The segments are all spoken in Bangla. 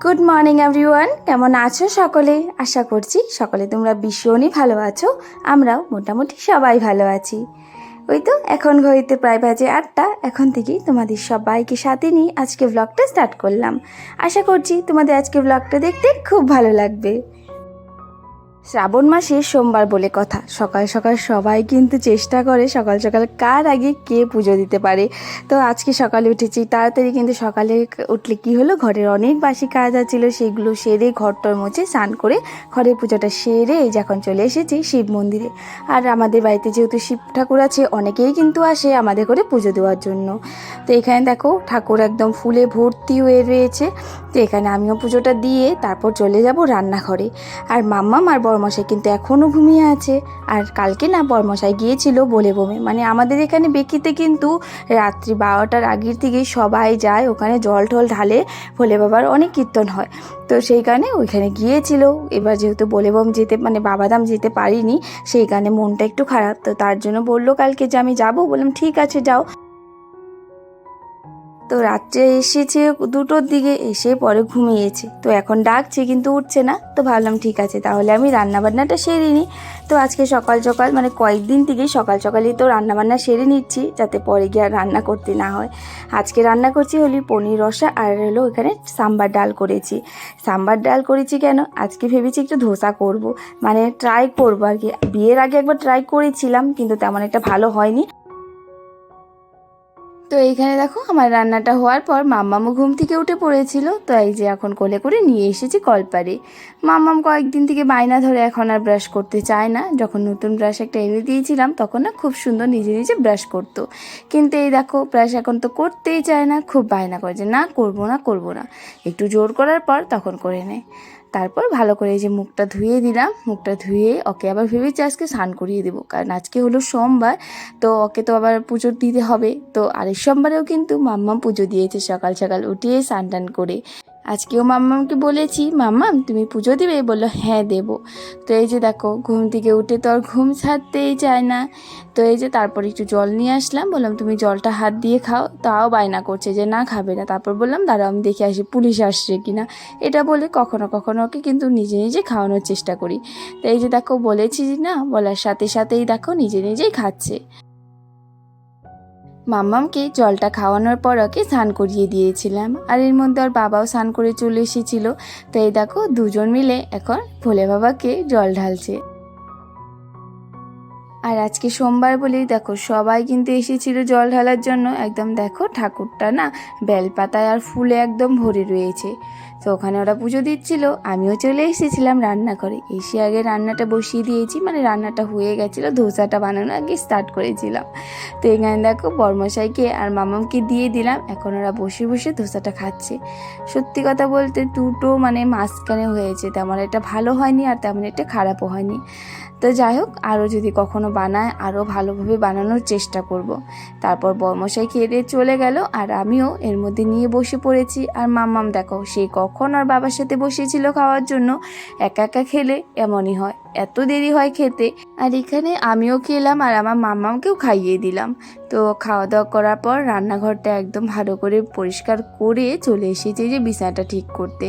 গুড মর্নিং এভরিওয়ান, কেমন আছো সকলে? আশা করছি সকলে তোমরা ভীষণই ভালো আছো। আমরাও মোটামুটি সবাই ভালো আছি। ওই তো এখন ঘড়িতে প্রায় বাজে 8টা। এখন থেকেই তোমাদের সবাইকে সাথে নিয়ে আজকে ব্লগটা স্টার্ট করলাম। আশা করছি তোমাদের আজকে ব্লগটা দেখতে খুব ভালো লাগবে। শ্রাবণ মাসের সোমবার বলে কথা, সকাল সকাল সবাই কিন্তু চেষ্টা করে সকাল সকাল কার আগে কে পুজো দিতে পারে। তো আজকে সকালে উঠেছি তাড়াতাড়ি, কিন্তু সকালে উঠলে কি হলো, ঘরের অনেক বাসি কাজ ছিল, সেগুলো সেরে ঘরটর মুছে স্নান করে ঘরের পুজোটা সেরে এই যখন চলে এসেছি শিব মন্দিরে। আর আমাদের বাড়িতে যেহেতু শিব ঠাকুর আছে, অনেকেই কিন্তু আসে আমাদের করে পুজো দেওয়ার জন্য। তো এখানে দেখো ঠাকুর একদম ফুলে ভর্তি হয়ে রয়েছে। তো এখানে আমিও পুজোটা দিয়ে তারপর চলে যাব রান্নাঘরে। আর মাম্মাম আর বড়মশাই কিন্তু এখনও ঘুমিয়ে আছে। আর কালকে না বড়মশাই গিয়েছিল বলে বমে, মানে আমাদের এখানে বেকিতে কিন্তু রাত্রি 12টার আগের থেকেই সবাই যায়, ওখানে জল ঠল ঢালে, ভোলে বাবার অনেক কীর্তন হয়। তো সেই কারণে ওইখানে গিয়েছিল। এবার যেহেতু বলে বম যেতে মানে বাবাধাম যেতে পারিনি, সেই কারণে মনটা একটু খারাপ। তো তার জন্য বললো কালকে যে আমি যাবো, বললাম ঠিক আছে যাও। তো রাত্রে এসেছে 2টোর দিকে, এসে পরে ঘুমিয়েছে। তো এখন ডাকছে কিন্তু উঠছে না। তো ভাবলাম ঠিক আছে তাহলে আমি রান্নাবান্নাটা সেরে নিই। তো আজকে সকাল সকাল মানে কয়েকদিন থেকেই সকাল সকালই তো রান্নাবান্না সেরে নিচ্ছি, যাতে পরে গিয়ে আর রান্না করতে না হয়। আজকে রান্না করছি হলি পনির রসা, আর হলো এখানে সাম্বার ডাল করেছি। সাম্বার ডাল করেছি কেন, আজকে ভেবেছি একটু ধোসা করব, মানে ট্রাই করবো আর কি। বিয়ের আগে একবার ট্রাই করেছিলাম কিন্তু তেমন একটা ভালো হয়নি। তো এইখানে দেখো আমার রান্নাটা হওয়ার পর মাম্মামও ঘুম থেকে উঠে পড়েছিল। তো এই যে এখন কোলে করে নিয়ে এসেছি কলপারে। মাম্মাম কয়েকদিন থেকে বায়না ধরে এখন আর ব্রাশ করতে চায় না। যখন নতুন ব্রাশ একটা এনে দিয়েছিলাম তখন না খুব সুন্দর নিজে নিজে ব্রাশ করতো, কিন্তু এই দেখো ব্রাশ এখন তো করতেই চায় না, খুব বায়না করে যে না করবো না করবো না। একটু জোর করার পর তখন করে নেয়। তারপর ভালো করে এই যে মুখটা ধুয়ে দিলাম, মুখটা ধুয়ে ওকে আবার ভেবেছি আজকে স্নান করিয়ে দেবো, কারণ আজকে হলো সোমবার। তো ওকে তো আবার পুজো দিতে হবে। তো আরেক সোমবারেও কিন্তু মাম্মাম পুজো দিয়েছে সকাল সকাল উঠিয়ে স্নান টান করে। আজকেও মাম্মামকে বলেছি মাম্মাম তুমি পুজো দিবে, বললো হ্যাঁ দেবো। তো এই যে দেখো ঘুম থেকে উঠে তো আর ঘুম ছাড়তেই চায় না। তো এই যে তারপর একটু জল নিয়ে আসলাম, বললাম তুমি জলটা হাত দিয়ে খাও, তাও বায়না করছে যে না খাবে না। তারপর বললাম দাঁড়াও আমি দেখে আসি পুলিশ আসছে কিনা। এটা বলে কখনো কখনো ওকে কিন্তু নিজে নিজে খাওয়ানোর চেষ্টা করি। তো এই যে দেখো বলেছি না, বলার সাথে সাথেই দেখো নিজে নিজেই খাচ্ছে। মাম্মামকে জলটা খাওয়ানোর পর ওকে স্নান করিয়ে দিয়েছিলাম, আর এর মধ্যে ওর বাবাও স্নান করে চলে এসেছিল। তো এই দেখো দুজন মিলে এখন ভোলে বাবাকে জল ঢালছে। আর আজকে সোমবার বলেই দেখো সবাই কিন্তু এসেছিল জল ঢালার জন্য। একদম দেখো ঠাকুরটা না বেলপাতায় আর ফুলে একদম ভরে রয়েছে। তো ওখানে ওরা পুজো দিচ্ছিল, আমিও চলে এসেছিলাম রান্নাঘরে। এসে আগে রান্নাটা বসিয়ে দিয়েছি, মানে রান্নাটা হয়ে গেছিলো, ধোসাটা বানানো আগে স্টার্ট করেছিলাম। তো এখানে দেখো বড়মশাইকে আর মামামকে দিয়ে দিলাম, এখন ওরা বসে বসে ধোসাটা খাচ্ছে। সত্যি কথা বলতে দুটো মানে মাঝখানে হয়েছে, তেমন একটা ভালো হয়নি আর তেমন একটা খারাপও হয়নি। তো যাই হোক, আরও যদি কখনো বানায় আরও ভালোভাবে বানানোর চেষ্টা করব। তারপর বর্মশাই খেয়ে দিয়ে চলে গেল, আর আমিও এর মধ্যে নিয়ে বসে পড়েছি। আর মাম্মাম দেখো সে কখন আর বাবার সাথে বসেছিল খাওয়ার জন্য। একা একা খেলে এমনই হয়, এত দেরি হয় খেতে। আর এখানে আমিও খেলাম আর আমার মাম্মামকেও খাইয়ে দিলাম। তো খাওয়া দাওয়া করার পর রান্নাঘরটা একদম ভালো করে পরিষ্কার করে চলে এসেছি যে বিছানাটা ঠিক করতে।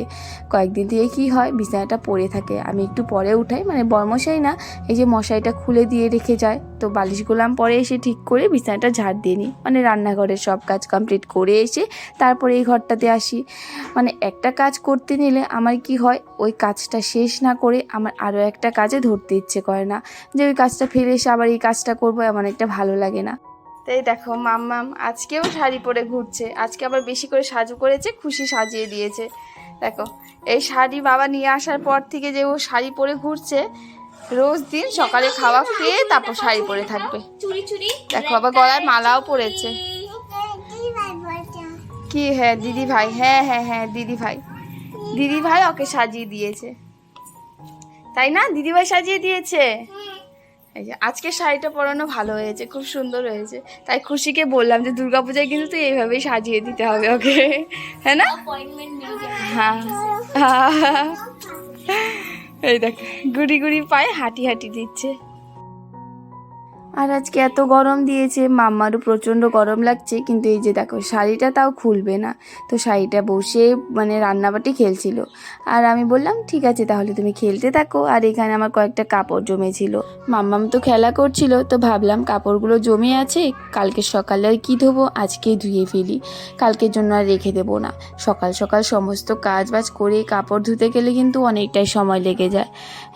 কয়েকদিন থেকে কী হয়, বিছানাটা পড়ে থাকে, আমি একটু পরে উঠাই, মানে বর্মশাই না এই যে মশারিটা খুলে দিয়ে রেখে যায়। তো বালিশগুলো আমি পরে এসে ঠিক করে বিছানাটা ঝাড় দিয়ে নিই, মানে রান্নাঘরের সব কাজ কমপ্লিট করে এসে তারপরে এই ঘরটাতে আসি। মানে একটা কাজ করতে নিলে আমার কি হয়, ওই কাজটা শেষ না করে আমার আরও একটা কাজে ধরতে ইচ্ছে করে না, যে ওই কাজটা ফেলে এসে আবার এই কাজটা করবো, এমন একটা ভালো লাগে না। তাই দেখো মাম্মাম আজকেও শাড়ি পরে ঘুরছে, আজকে আবার বেশি করে সাজু করেছে, খুশি সাজিয়ে দিয়েছে। দেখো এই শাড়ি বাবা নিয়ে আসার পর থেকে যে ও শাড়ি পরে ঘুরছে, রোজ দিন সকালে খাওয়া খেয়ে তারপর শাড়ি পরে থাকবে। দেখো আবার গলায় মালাও পরেছে। কি হ্যাঁ দিদি ভাই, হ্যাঁ হ্যাঁ হ্যাঁ দিদি ভাই, দিদি ভাই ওকে সাজিয়ে দিয়েছে, তাই না? দিদি ভাই সাজিয়ে দিয়েছে। এই যে আজকে শাড়িটা পরানো ভালো হয়েছে, খুব সুন্দর হয়েছে। তাই খুশিকে বললাম যে দুর্গাপূজায় কিন্তু তুই এইভাবেই সাজিয়ে দিতে হবে ওকে, হ্যাঁ না? হ্যাঁ এই দেখ গুড়ি গুড়ি পায়ে হাঁটি হাঁটি দিচ্ছে। আর আজকে এত গরম দিয়েছে, মাম্মারও প্রচণ্ড গরম লাগছে, কিন্তু এই যে দেখো শাড়িটা তাও খুলবে না। তো শাড়িটা বসে মানে রান্নাবাটি খেলছিল। আর আমি বললাম ঠিক আছে তাহলে তুমি খেলতে থাকো। আর এখানে আমার কয়েকটা কাপড় জমেছিল, মাম্মাম তো খেলা করছিল, তো ভাবলাম কাপড়গুলো জমে আছে, কালকে সকালে আর কী ধোবো, আজকেই ধুয়ে ফেলি, কালকের জন্য আর রেখে দেবো না। সকাল সকাল সমস্ত কাজ বাজ করে কাপড় ধুতে গেলে কিন্তু অনেকটাই সময় লেগে যায়।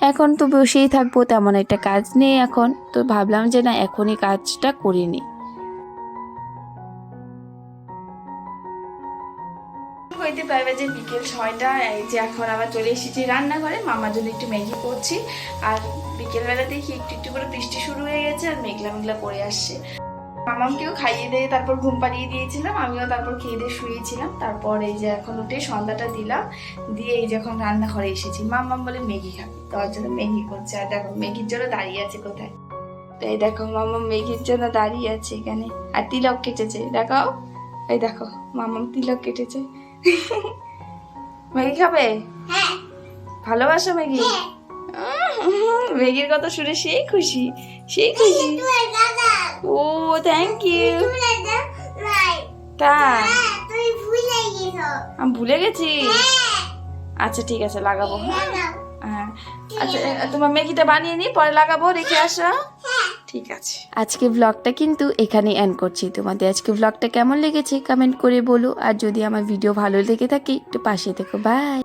এখন তো বসেই থাকবো, তেমন একটা কাজ নেই এখন, তো ভাবলাম যে না এখনই কাজটা করে নিই। হইতে পারবে যে বিকেল 6টা, এই যে এখন আবার চলে এসেছি রান্নাঘরে, মামার জন্য একটু ম্যাগি করছি। আর বিকেলবেলা দেখি একটু একটু করে বৃষ্টি শুরু হয়ে গেছে আর মেঘলা মেঘলা পড়ে আসছে। মামাকেও খাইয়ে দিয়ে তারপর ঘুম পাড়িয়ে দিয়েছিলাম, আমিও তারপর খেয়ে দিয়ে শুয়েছিলাম। তারপর এই যে এখন উঠে সন্ধ্যাটা দিলাম, দিয়ে এই যে এখন রান্নাঘরে এসেছি। মাম্মাম বলে ম্যাগি খাবে, তার জন্য ম্যাগি করছে। আর দেখো ম্যাগির জন্য দাঁড়িয়ে আছে কোথায়, তো এই দেখো মাম্মাম ম্যাগির জন্য দাঁড়িয়ে আছে এখানে। আর তিলক কেটেছে, দেখাও, এই দেখো মাম্মাম তিলক কেটেছে। ম্যাগি খাবে? ভালোবাসো ম্যাগি? ম্যাগির কথা শুনে সেই খুশি, সেই খুশি। ও থ্যাংক ইউ। তাই আমি ভুলে গেছি। আচ্ছা ঠিক আছে লাগাবো। হ্যাঁ আচ্ছা, তোমার ম্যাগিটা বানিয়ে নি, পরে লাগাবো, রেখে আসো। ঠিক আছে, আজকে ব্লগটা কিন্তু এখানে এন্ড করছি। তোমাদের আজকে ব্লগটা কেমন লেগেছে কমেন্ট করে বলো। আর যদি আমার ভিডিও ভালো লেগে থাকে একটু পাশে থেকো। বাই।